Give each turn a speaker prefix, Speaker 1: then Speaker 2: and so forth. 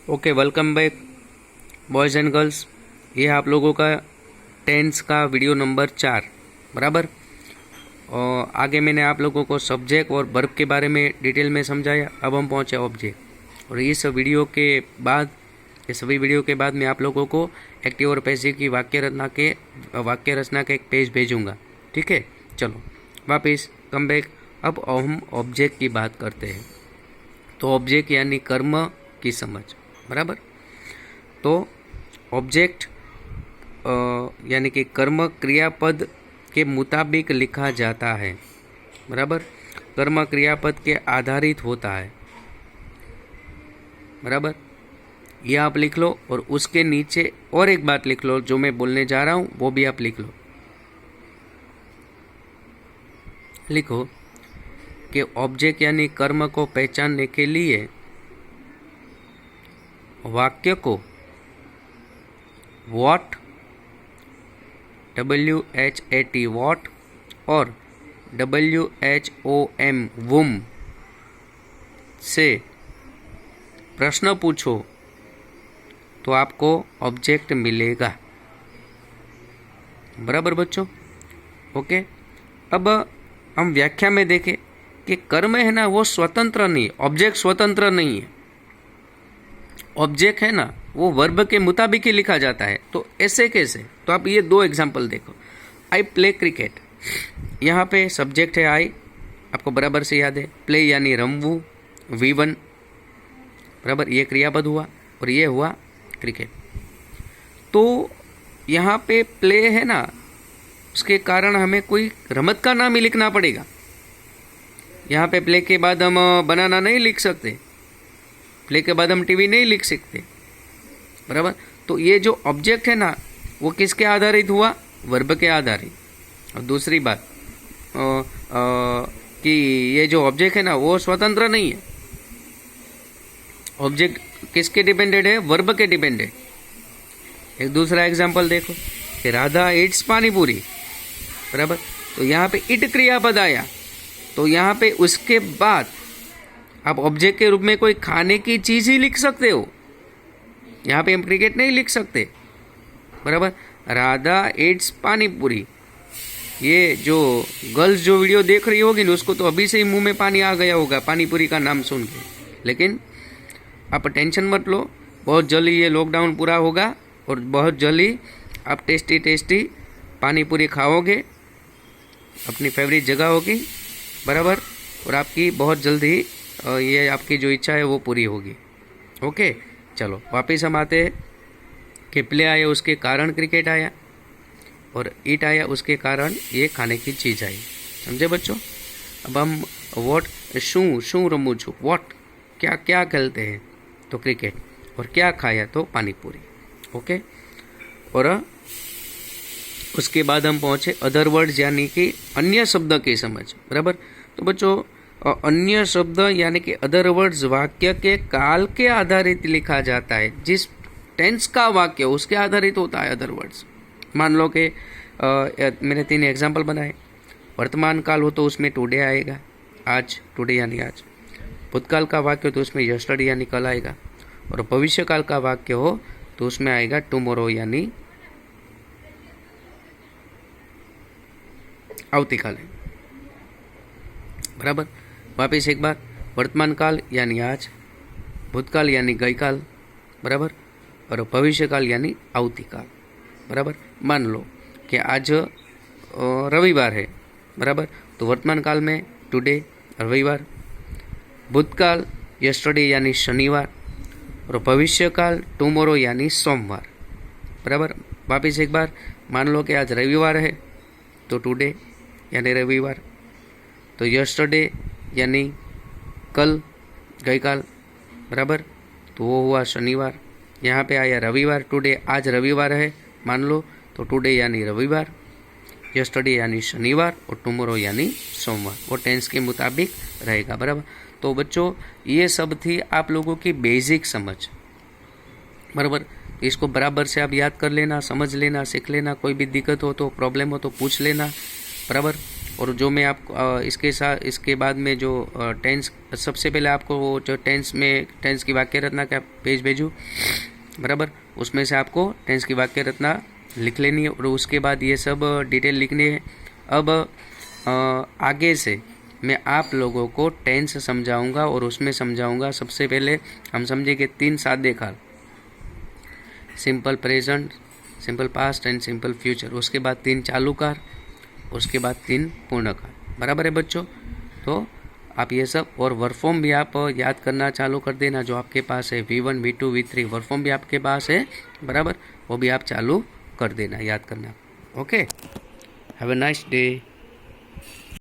Speaker 1: Okay, welcome back boys and girls. ये आप लोगों का टेंस का वीडियो नंबर 4 बराबर। और आगे मैंने आप लोगों को सब्जेक्ट और वर्ब के बारे में डिटेल में समझाया। अब हम पहुंचे ऑब्जेक्ट। और इस वीडियो के बाद, ये सभी वीडियो के बाद मैं आप लोगों को एक्टिव और पैसिव की वाक्य रचना के एक पेज भेजूंगा। ठीक है, चलो वापस कम बैक। अब हम ऑब्जेक्ट की बात करते हैं। तो ऑब्जेक्ट यानी कर्म की समझ, बराबर। तो ऑब्जेक्ट यानी कि कर्म क्रियापद के मुताबिक लिखा जाता है, बराबर। कर्म क्रियापद के आधारित होता है, बराबर। ये आप लिख लो और उसके नीचे और एक बात लिख लो, जो मैं बोलने जा रहा हूं वो भी आप लिख लो। लिखो कि ऑब्जेक्ट यानी कर्म को पहचानने के लिए वाक्य को वॉट WHAT वॉट और WHOM वुम से प्रश्न पूछो तो आपको ऑब्जेक्ट मिलेगा, बराबर बच्चों। ओके, अब हम व्याख्या में देखें कि कर्म है ना वो स्वतंत्र नहीं, ऑब्जेक्ट स्वतंत्र नहीं है। ऑब्जेक्ट है ना वो वर्ब के मुताबिक ही लिखा जाता है। तो ऐसे कैसे? तो आप ये दो एग्जांपल देखो। आई प्ले क्रिकेट, यहाँ पे सब्जेक्ट है आई, आपको बराबर से याद है। प्ले यानी रमवू, V1 बराबर, ये क्रियापद हुआ और ये हुआ क्रिकेट। तो यहाँ पे प्ले है ना, उसके कारण हमें कोई रमत का नाम ही लिखना पड़ेगा। यहाँ पे प्ले के बाद हम बनाना नहीं लिख सकते, प्ले के बाद हम टीवी नहीं लिख सकते, बराबर। तो ये जो ऑब्जेक्ट है ना वो किसके आधारित हुआ? वर्ब के आधारित। और दूसरी बात कि ये जो ऑब्जेक्ट है ना वो स्वतंत्र नहीं है। ऑब्जेक्ट किसके डिपेंडेंट है? वर्ब के डिपेंडेंट। एक दूसरा एग्जांपल देखो कि राधा ईट्स पानीपुरी, बराबर। तो यहाँ पे इट क्रियापद आया, तो यहाँ पे उसके बाद आप ऑब्जेक्ट के रूप में कोई खाने की चीज ही लिख सकते हो। यहाँ पे हम क्रिकेट नहीं लिख सकते, बराबर। राधा ईट्स पानीपुरी, ये जो गर्ल्स जो वीडियो देख रही होगी ना उसको तो अभी से ही मुंह में पानी आ गया होगा पानीपुरी का नाम सुन के। लेकिन आप टेंशन मत लो, बहुत जल्दी ये लॉकडाउन पूरा होगा और बहुत जल्दी आप टेस्टी टेस्टी पानीपुरी खाओगे, अपनी फेवरेट जगह होगी, बराबर। और आपकी बहुत जल्दी ये आपकी जो इच्छा है वो पूरी होगी। ओके, चलो वापस हम आते हैं कि प्ले आया उसके कारण क्रिकेट आया और ईट आया उसके कारण ये खाने की चीज़ आई। समझे बच्चों? अब हम वॉट शू रमू छू, वॉट क्या क्या खेलते हैं तो क्रिकेट, और क्या खाया तो पानीपुरी। ओके, और उसके बाद हम पहुँचे अदर वर्ड्स यानी कि अन्य शब्द की समझ, बराबर। तो बच्चों अन्य शब्द यानी कि अदर वर्ड्स वाक्य के काल के आधारित लिखा जाता है। जिस टेंस का वाक्य उसके आधारित होता है अदर वर्ड्स। मान लो कि मैंने 3 एग्जांपल बनाए। वर्तमान काल हो तो उसमें टुडे आएगा, आज, टुडे यानी आज। भूतकाल का वाक्य हो तो उसमें यस्टरडे यानी कल आएगा। और भविष्य काल का वाक्य हो तो उसमें आएगा टुमारो यानी आवतीकाल, बराबर। वापिस एक बार, वर्तमान काल यानी आज, भूतकाल यानी गई काल, बराबर, और भविष्य काल यानी आवतीकाल, बराबर। मान लो कि आज रविवार है, बराबर। तो वर्तमान काल में टुडे रविवार, भूतकाल यस्टरडे यानी शनिवार, और भविष्य काल टुमारो यानी सोमवार, बराबर। वापिस एक बार, मान लो कि आज रविवार है तो टुडे यानी रविवार, तो यस्टरडे यानी कल, गई काल, बराबर। तो वो हुआ शनिवार। यहाँ पे आया रविवार, टुडे, आज रविवार है मान लो तो टुडे यानी रविवार, यस्टरडे यानी शनिवार और टुमारो यानी सोमवार। वो टेंस के मुताबिक रहेगा, बराबर। तो बच्चों ये सब थी आप लोगों की बेसिक समझ, बराबर। इसको बराबर से आप याद कर लेना, समझ लेना, सीख लेना। कोई भी दिक्कत हो तो, प्रॉब्लम हो तो पूछ लेना, बराबर। और जो मैं आपको इसके बाद में जो टेंस, सबसे पहले आपको वो जो टेंस की वाक्य रचना का पेज भेजूँ, बराबर, उसमें से आपको टेंस की वाक्य रचना लिख लेनी है और उसके बाद ये सब डिटेल लिखनी है। अब आगे से मैं आप लोगों को टेंस समझाऊंगा और उसमें समझाऊंगा सबसे पहले हम समझेंगे 3 सादे काल, simple present, simple past and simple future. उसके बाद 3 चालू काल, उसके बाद 3 पूर्ण काल। बराबर है बच्चों? तो आप ये सब और वर्ब फॉर्म भी आप याद करना चालू कर देना, जो आपके पास है V1 V2 V3 verb form भी आपके पास है, बराबर, वो भी आप चालू कर देना, याद करना। Okay, have a nice day.